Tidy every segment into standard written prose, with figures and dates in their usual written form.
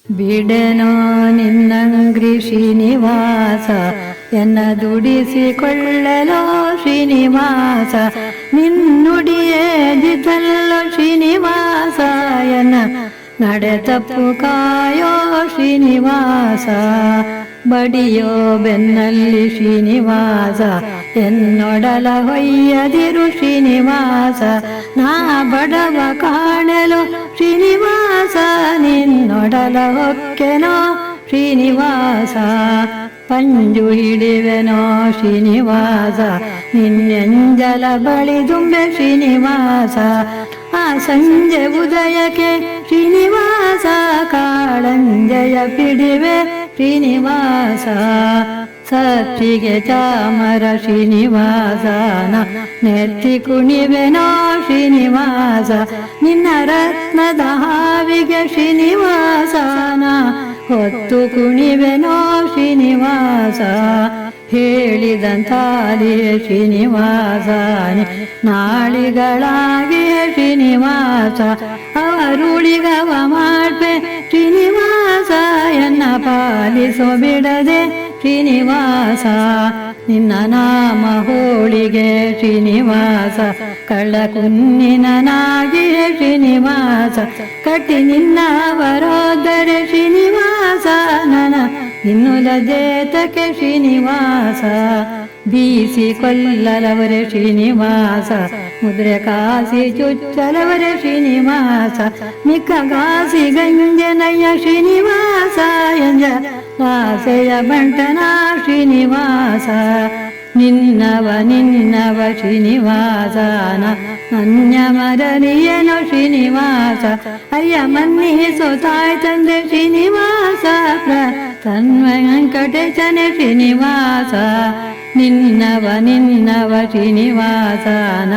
ಬಿಡೆನೋ ನಿನ್ನಂಗ್ರಿ ಶ್ರೀನಿವಾಸ ಎನ್ನ ದುಡಿಸಿಕೊಳ್ಳಲೋ ಶ್ರೀನಿವಾಸ ನಿನ್ನುಡಿಯೇದಿದ್ದಲ್ಲೋ ಶ್ರೀನಿವಾಸ ಎನ್ನ ನಡೆ ತಪ್ಪು ಕಾಯೋ ಶ್ರೀನಿವಾಸ ಬಡಿಯೋ ಬೆನ್ನಲ್ಲಿ ಶ್ರೀನಿವಾಸ ಎನ್ನೊಡಲ ಹೊಯ್ಯದಿರು ಶ್ರೀನಿವಾಸ ನಾ ಬಡವ ಕಾಣಲು ಶ್ರೀನಿವಾಸ ನಿನ್ನೊಡಲ ಹೊಕ್ಕೆನೋ ಶ್ರೀನಿವಾಸ ಪಂಜು ಹಿಡಿವೆನೋ ಶ್ರೀನಿವಾಸ ನಿನ್ನೆಂಜಲ ಬಳಿ ದುಂಬೆ ಶ್ರೀನಿವಾಸ ಆ ಸಂಜೆ ಉದಯಕ್ಕೆ ಶ್ರೀನಿವಾಸ ಕಾಳಂಜಯ ಪಿಡಿವೆ ಶ್ರೀನಿವಾಸ ಸತ್ತಿಗೆ ಚಾಮರ ಶ್ರೀನಿವಾಸನ ನೆತ್ತಿ ಕುಣಿವೆನೋ ಶ್ರೀನಿವಾಸ ನಿನ್ನ ರತ್ನದ ಹಾವಿಗೆ ಶ್ರೀನಿವಾಸನ ಹೊತ್ತು ಕುಣಿವೆನೋ ಶ್ರೀನಿವಾಸ ಹೇಳಿದಂತಾಲಿಯೇ ಶ್ರೀನಿವಾಸನೆ ನಾಳಿಗಳಾಗಿಯೇ ಶ್ರೀನಿವಾಸ ಅವರುಳಿಗವ ಮಾಡ್ಬೆ ಶ್ರೀನಿವಾಸ ಎನ್ನ ಪಾಲಿಸೋ ಬಿಡದೆ ಶ್ರೀನಿವಾಸ ನಿನ್ನ ನಾಮ ಹೋಳಿಗೆ ಶ್ರೀನಿವಾಸ ಕಳ್ಳ ಕುನ್ನಿನಾಗಿಯೇ ಶ್ರೀನಿವಾಸ ಕಟ್ಟಿ ನಿನ್ನವರೋದರೆ ಶ್ರೀನಿವಾಸ ನನ ಇನ್ನು ಲಜೇತಕ್ಕೆ ಶ್ರೀನಿವಾಸ ಬೀಸಿ ಕೊಲ್ಲಲವರೇ ಶ್ರೀನಿವಾಸ ಮುದ್ರೆ ಕಾಸಿ ಚುಚ್ಚಲವರೇ ಶ್ರೀನಿವಾಸ ಮಿಕ್ಕ ಗಾಸಿ ಗಂಜನಯ್ಯ ಶ್ರೀನಿವಾಸ ಎಂಜ ದಾಸೆಯ ಬಂಟನ ಶ್ರೀನಿವಾಸ ನಿನ್ನವ ಶ್ರೀನಿವಾಸನ ಅನ್ಯ ಮರನಿಯನೋ ಶ್ರೀನಿವಾಸ ಅಯ್ಯ ಮನ್ನಿಸೋ ತಾಯ್ ತಂದೆ ಶ್ರೀನಿವಾಸ ವೆಂಕಟೇಶನೇ ಶ್ರೀನಿವಾಸ ನಿನ್ನವ ಶ್ರೀನಿವಾಸನ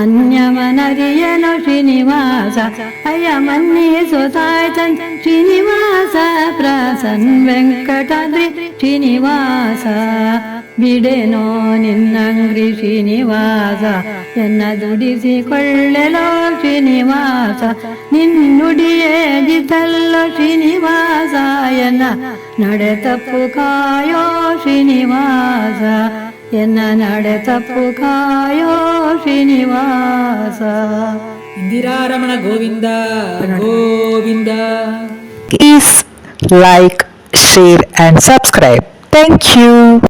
ಅನ್ಯ ಮನರಿಯನೋ ಶ್ರೀನಿವಾಸ ಅಯ್ಯ ಮನ್ನಿಸೋ ತಾಯ್ ತಂದೆ ಶ್ರೀನಿವಾಸ ಪ್ರಸನ್ ವೆಂಕಟಾದ್ರಿ ಶ್ರೀನಿವಾಸ ಬಿಡೆನೋ ನಿನ್ನಂಗ್ರಿ ಶ್ರೀನಿವಾಸ ಎನ್ನ ದುಡಿಸಿಕೊಳ್ಳಲೋ ಶ್ರೀನಿವಾಸ ನಿನ್ನುಡಿಯೇದಿದ್ದಲ್ಲೋ ಶ್ರೀನಿವಾಸ ಎನ್ನ ನಡೆ ತಪ್ಪು ಕಾಯೋ ಶ್ರೀನಿವಾಸ ಎನ್ನ ನಡೆ ತಪ್ಪು ಕಾಯೋ Srinivasa. Indiraramana Govinda Govinda. Please like, share and subscribe. Thank you.